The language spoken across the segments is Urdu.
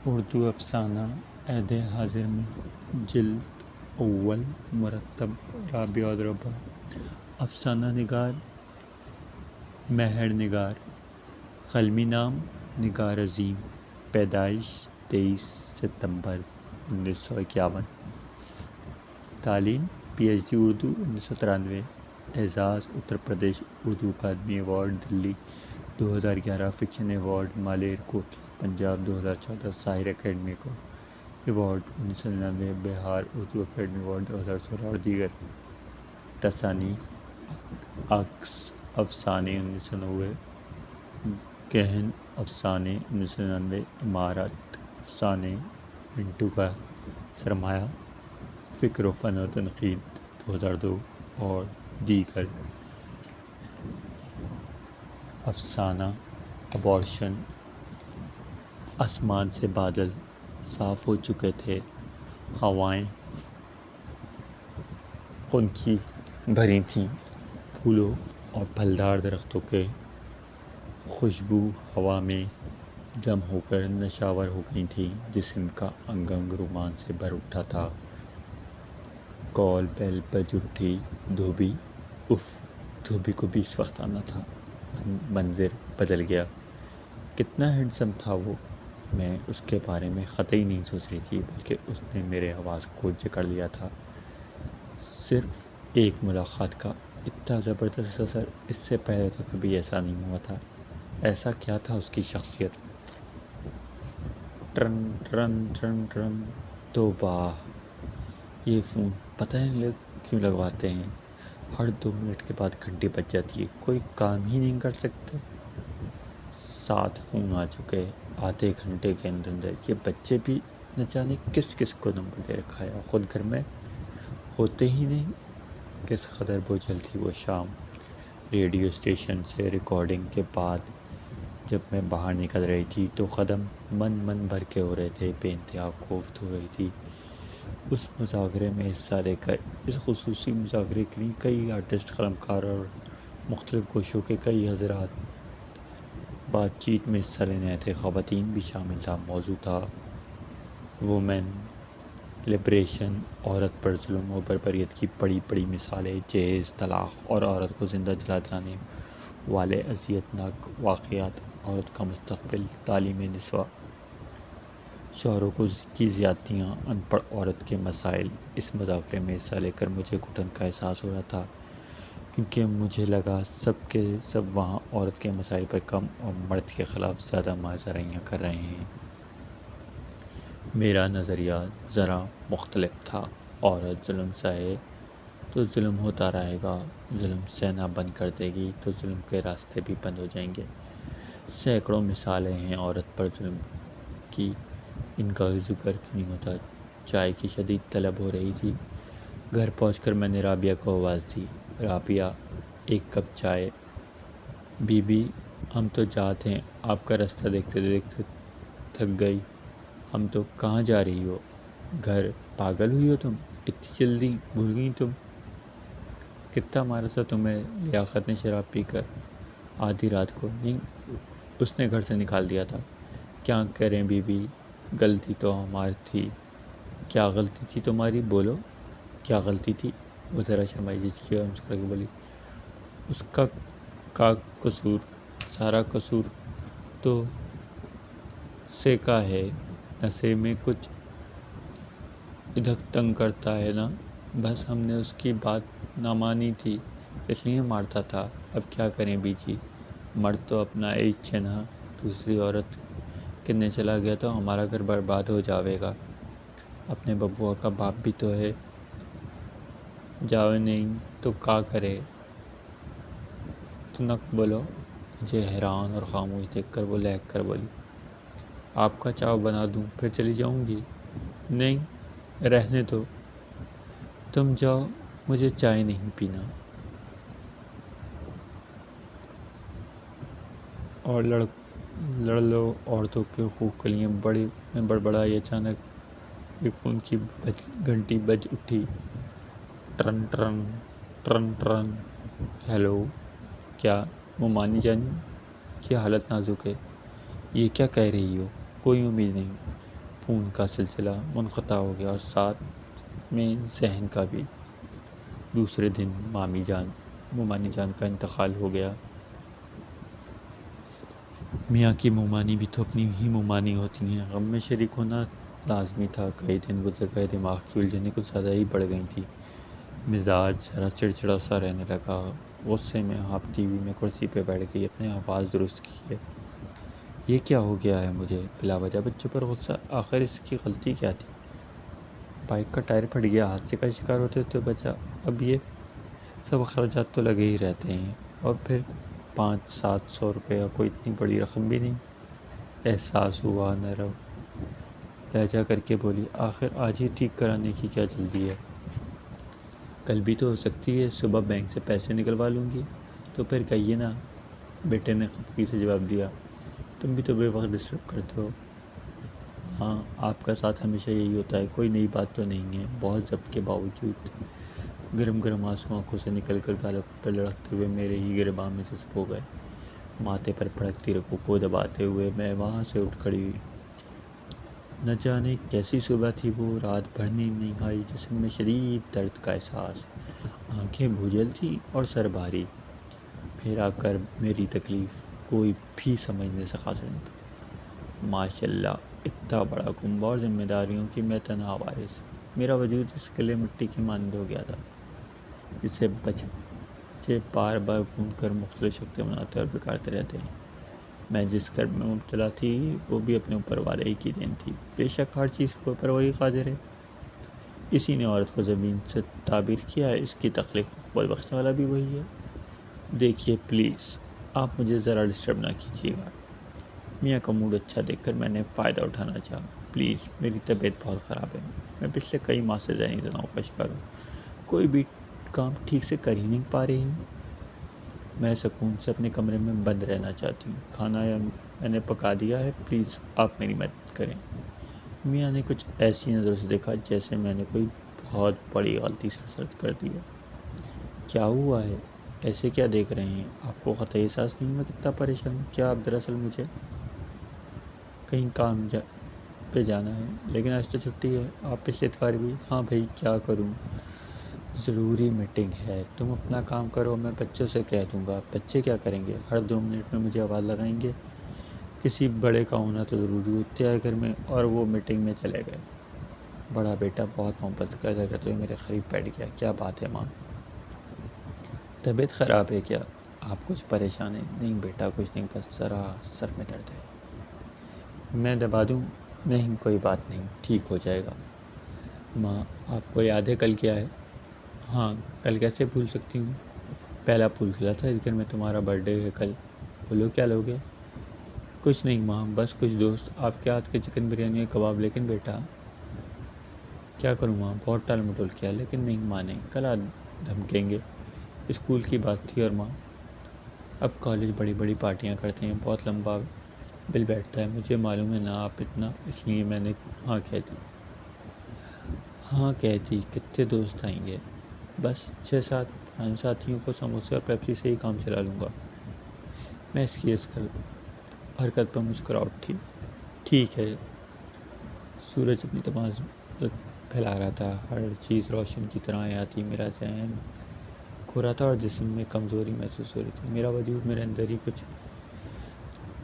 اردو افسانہ عہد حاضر میں جلد اول مرتب رابع ادربہ افسانہ نگار مہر نگار قلمی نام نگار عظیم پیدائش 23 ستمبر 1951 تعلیم PhD اردو 1993 اعزاز اتر پردیش اردو اکادمی ایوارڈ دلی 2011 فکشن ایوارڈ مالیر کوٹلا پنجاب 2014 ساحر اکیڈمی کو ایوارڈ 1999 بہار اردو اکیڈمی ایوارڈ 2016 اور دیگر تصانیف عکس افسانے 1990 گہن افسانے 1999 عمارت افسانے منٹو کا سرمایہ فکر و فن و تنقید 2002 اور دیگر افسانہ ابارشن آسمان سے بادل صاف ہو چکے تھے، ہوائیں خنکی بھری تھیں، پھولوں اور پھلدار درختوں کے خوشبو ہوا میں جم ہو کر نشاور ہو گئی تھی، جسم کا انگ انگ رومان سے بھر اٹھا تھا۔ کال بیل بج اٹھی، دھوبی کو بھی اس وقت آنا تھا۔ منظر بدل گیا۔ کتنا ہینڈسم تھا وہ! میں اس کے بارے میں قطعی نہیں سوچ رہی تھی، بلکہ اس نے میرے حواس کو جکڑ لیا تھا۔ صرف ایک ملاقات کا اتنا زبردست اثر، اس سے پہلے تو کبھی ایسا نہیں ہوا تھا۔ ایسا کیا تھا اس کی شخصیت؟ ٹرن ٹرن ٹرن ٹرن توبہ! یہ فون پتہ نہیں کیوں لگواتے ہیں؟ ہر 2 منٹ کے بعد گھنٹی بج جاتی ہے، کوئی کام ہی نہیں کر سکتے۔ 7 فون آ چکے آدھے گھنٹے کے اندر۔ یہ بچے بھی نہ جانے کس کس کو نمبر دے رکھا ہے، خود گھر میں ہوتے ہی نہیں۔ کس قدر بوجھل تھی وہ شام! ریڈیو اسٹیشن سے ریکارڈنگ کے بعد جب میں باہر نکل رہی تھی تو قدم من بھر کے ہو رہے تھے، بے انتہا کوفت ہو رہی تھی اس مذاکرے میں حصہ لے کر۔ اس خصوصی مذاکرے کے لیے کئی آرٹسٹ، قلمکار اور مختلف گوشوں کے کئی حضرات بات چیت میں حصہ لینے آئے تھے۔ خواتین بھی شامل تھا۔ موضوع تھا وومن لبریشن، عورت پر ظلم و بربریت کی بڑی بڑی مثالیں، جہیز، طلاق اور عورت کو زندہ جلا دینے والے اذیت ناک واقعات، عورت کا مستقبل، تعلیم نسواں، شوہروں کی زیادتیاں، ان پڑھ عورت کے مسائل۔ اس مذاکرے میں حصہ لے کر مجھے گھٹن کا احساس ہو رہا تھا، کیونکہ مجھے لگا سب کے سب وہاں عورت کے مسائل پر کم اور مرد کے خلاف زیادہ مظاہرہ کر رہے ہیں۔ میرا نظریہ ذرا مختلف تھا۔ عورت ظلم سہے تو ظلم ہوتا رہے گا، ظلم سہنا بند کر دے گی تو ظلم کے راستے بھی بند ہو جائیں گے۔ سینکڑوں مثالیں ہیں عورت پر ظلم کی، ان کا ذکر کیوں نہیں ہوتا؟ چائے کی شدید طلب ہو رہی تھی۔ گھر پہنچ کر میں نے رابعہ کو آواز دی، رابعہ 1 کپ چائے۔ بی بی ہم تو جاتے ہیں، آپ کا راستہ دیکھتے دیکھتے تھک گئی۔ ہم تو کہاں جا رہی ہو؟ گھر؟ پاگل ہوئی ہو تم؟ اتنی جلدی بھول گئی تم؟ کتنا مارا تھا تمہیں لیاقت نے شراب پی کر؟ آدھی رات کو؟ نہیں، اس نے گھر سے نکال دیا تھا۔ کیا کریں بی بی، غلطی تو ہماری تھی۔ کیا غلطی تھی تمہاری؟ بولو، کیا غلطی تھی؟ وہ ذرا شرمائی جھجکی اور مسکرا کے بولی، اس کا قصور، سارا قصور تو سے کا ہے، نشے میں کچھ ادھک تنگ کرتا ہے نا، بس ہم نے اس کی بات نہ مانی تھی اس لیے مارتا تھا۔ اب کیا کریں بی جی، مرد تو اپنا عیش ہے نا، دوسری عورت کرنے چلا گیا تو ہمارا گھر برباد ہو جاوے گا۔ اپنے ببوا کا باپ بھی تو ہے، جاوے نہیں تو کا کرے؟ تو نک بولو۔ مجھے حیران اور خاموش دیکھ کر وہ لہک کر بولی، آپ کا چاو بنا دوں پھر چلی جاؤں گی؟ نہیں، رہنے دو، تم جاؤ، مجھے چائے نہیں پینا۔ اور لڑ لو عورتوں کے حقوق کے لیے میں بڑبڑائی۔ اچانک ایک فون کی گھنٹی بج اٹھی۔ Turn turn turn turn. Hello! کیا مومانی جان کی حالت نازک ہے؟ یہ کیا کہہ رہی ہو؟ کوئی امید نہیں؟ فون کا سلسلہ منقطع ہو گیا اور ساتھ میں ذہن کا بھی۔ دوسرے دن مومانی جان کا انتقال ہو گیا۔ میاں کی مومانی بھی تو اپنی ہی مومانی ہوتی ہیں، غم میں شریک ہونا لازمی تھا۔ کئی دن گزر گئے، دماغ کی الجھنیں کچھ زیادہ ہی بڑھ گئی تھیں، مزاج ذرا چڑچڑا سا رہنے لگا۔ غصے میں آپ ٹی وی میں کرسی پہ بیٹھ گئی، اپنے آواز درست کی ہے۔ یہ کیا ہو گیا ہے مجھے؟ بلا وجہ بچوں پر غصہ، آخر اس کی غلطی کیا تھی؟ بائک کا ٹائر پھٹ گیا، حادثے کا شکار ہوتے ہوتے بچا، اب یہ سب اخراجات تو لگے ہی رہتے ہیں، اور پھر 500-700 روپے کوئی اتنی بڑی رقم بھی نہیں۔ احساس ہوا، نرم لہجہ کر کے بولی، آخر آج ہی ٹھیک کرانے کی کیا جلدی ہے؟ کل بھی تو ہو سکتی ہے، صبح بینک سے پیسے نکلوا لوں گی۔ تو پھر کہیے نا، بیٹے نے خفگی سے جواب دیا، تم بھی تو بے وقت ڈسٹرب کرتے ہو۔ ہاں، آپ کا ساتھ ہمیشہ یہی ہوتا ہے، کوئی نئی بات تو نہیں ہے۔ بہت ضبط کے باوجود گرم گرم آنسو آنکھوں سے نکل کر گالوں پر لڑکتے ہوئے میرے ہی گریباں میں جذب ہو گئے۔ ماتھے پر پڑکتی رگوں کو دباتے ہوئے میں وہاں سے اٹھ کھڑی ہوئی۔ نہ جانے کیسی صبح تھی وہ، رات بھر نیند نہیں آئی، جسم میں شدید درد کا احساس، آنکھیں بھوجل تھی اور سر بھاری۔ پھر آ کر میری تکلیف کوئی بھی سمجھنے سے قاصر نہیں تھا۔ ماشاءاللہ، اتنا بڑا کنبہ اور ذمہ داریوں کی میں تنہا وارث۔ میرا وجود اس گلے مٹی کی مانند ہو گیا تھا، جسے بچے بار بار گھوند کر مختلف شکلیں بناتے اور بگاڑتے رہتے ہیں۔ میں جس کرب میں مبتلا تھی وہ بھی اپنے اوپر والے ہی کی دین تھی۔ بے شک ہر چیز کے اوپر وہی قادر ہے، اسی نے عورت کو زمین سے تعبیر کیا ہے، اس کی تخلیق کو قوت بخشنے والا بھی وہی ہے۔ دیکھیے پلیز، آپ مجھے ذرا ڈسٹرب نہ کیجیے گا۔ میاں کا موڈ اچھا دیکھ کر میں نے فائدہ اٹھانا چاہا۔ پلیز، میری طبیعت بہت خراب ہے، میں پچھلے کئی ماہ سے ذہنی تناؤ کا شکار ہوں، کوئی بھی کام ٹھیک سے کر ہی نہیں پا رہی ہوں۔ میں سکون سے اپنے کمرے میں بند رہنا چاہتی ہوں، کھانا میں نے پکا دیا ہے، پلیز آپ میری مدد کریں۔ میاں نے کچھ ایسی نظروں سے دیکھا جیسے میں نے کوئی بہت بڑی غلطی سرزد کر دی ہے۔ کیا ہوا ہے؟ ایسے کیا دیکھ رہے ہیں؟ آپ کو قطعی احساس نہیں میں کتنا پریشان ہوں؟ کیا آپ دراصل مجھے کہیں کام پہ جانا ہے؟ لیکن آج تو چھٹی ہے، آپ پچھلے اتوار بھی۔ ہاں بھائی، کیا کروں، ضروری میٹنگ ہے، تم اپنا کام کرو، میں بچوں سے کہہ دوں گا۔ بچے کیا کریں گے؟ ہر 2 منٹ میں مجھے آواز لگائیں گے۔ کسی بڑے کا ہونا تو ضروری ہوتا ہے گھر میں، اور وہ میٹنگ میں چلے گئے۔ بڑا بیٹا بہت محبت کرتے ہوئے میرے قریب بیٹھ گیا۔ کیا بات ہے ماں؟ طبیعت خراب ہے کیا؟ آپ کچھ پریشان ہیں؟ نہیں بیٹا، کچھ نہیں، بس ذرا سر میں درد ہے۔ میں دبا دوں؟ نہیں کوئی بات نہیں، ٹھیک ہو جائے گا۔ ماں، آپ کو یاد ہے کل کیا ہے؟ ہاں، کل کیسے بھول سکتی ہوں، پہلا پھول کھلا تھا اس گھر میں، تمہارا برتھ ڈے ہے کل، بولو کیا لوگے؟ کچھ نہیں ماں، بس کچھ دوست، آپ کے ہاتھ کے چکن بریانی اور کباب۔ لیکن بیٹا کیا کروں ماں، بہت ٹال مٹول کیا، لیکن نہیں مانے، کل دھمکیں گے، اسکول کی بات تھی۔ اور ماں، اب کالج بڑی بڑی پارٹیاں کرتے ہیں، بہت لمبا بل بیٹھتا ہے، مجھے معلوم ہے نا آپ اتنا، اس لیے میں نے ہاں کہہ دی۔ ہاں کہہ دی، کتنے دوست آئیں گے؟ بس 6-7 پرانے ساتھیوں کو سموسے اور پیپسی سے ہی کام چلا لوں گا۔ میں اس کی حرکت پر مسکرا اٹھی۔ ٹھیک ہے۔ سورج اپنی تمام پھیلا رہا تھا، ہر چیز روشن کی طرح آتی، میرا ذہن کھو رہا تھا اور جسم میں کمزوری محسوس ہو رہی تھی۔ میرا وجود میرے اندر ہی کچھ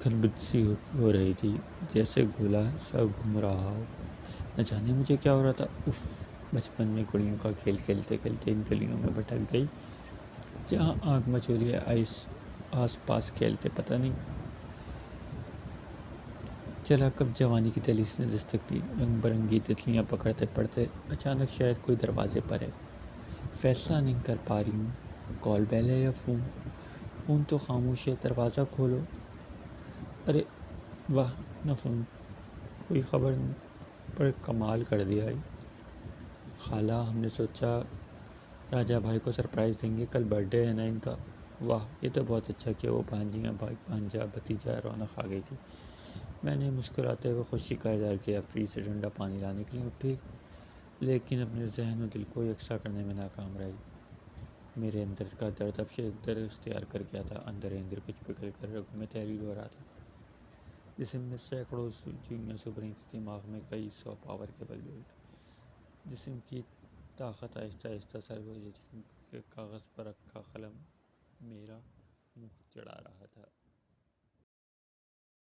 کھلبد سی ہو رہی تھی، جیسے گولا سا گھوم رہا ہو۔ نہ جانے مجھے کیا ہو رہا تھا۔ اف، بچپن میں گڑیوں کا کھیل کھیلتے کھیلتے ان گلیوں میں بھٹک گئی جہاں آنکھ مچولیے آس پاس کھیلتے، پتہ نہیں چلا کب جوانی کی دہلیز نے دستک دی۔ رنگ برنگی تتلیاں پکڑتے پڑتے اچانک شاید کوئی دروازے پر ہے، فیصلہ نہیں کر پا رہی ہوں، کال بیل ہے یا فون؟ فون تو خاموش ہے، دروازہ کھولو، ارے واہ، نہ فون، کوئی خبر پر کمال کر دیا ہے خالہ، ہم نے سوچا راجہ بھائی کو سرپرائز دیں گے، کل برتھ ڈے ہے نا ان کا۔ واہ، یہ تو بہت اچھا کیا، وہ بھانجیاں بھانجا بھتیجا، رونق آ گئی تھی۔ میں نے مسکراتے ہوئے خوشی کا اظہار کیا، فریج سے ٹھنڈا پانی لانے کے لیے اٹھی، لیکن اپنے ذہن و دل کو یکساں کرنے میں ناکام رہی۔ میرے اندر کا درد اب شدت اختیار کر گیا تھا، اندر کچھ پگھل کر رگوں میں تحلیل ہو رہا تھا۔ جسم میں سینکڑوں سوئیاں چبھ رہی تھیں، دماغ میں کئی سو پاور کے بل بیٹھ۔ جسم کی طاقت آہستہ آہستہ سلب ہو رہی تھی کیونکہ کاغذ پر رکھا قلم میرا منہ چڑھا رہا تھا۔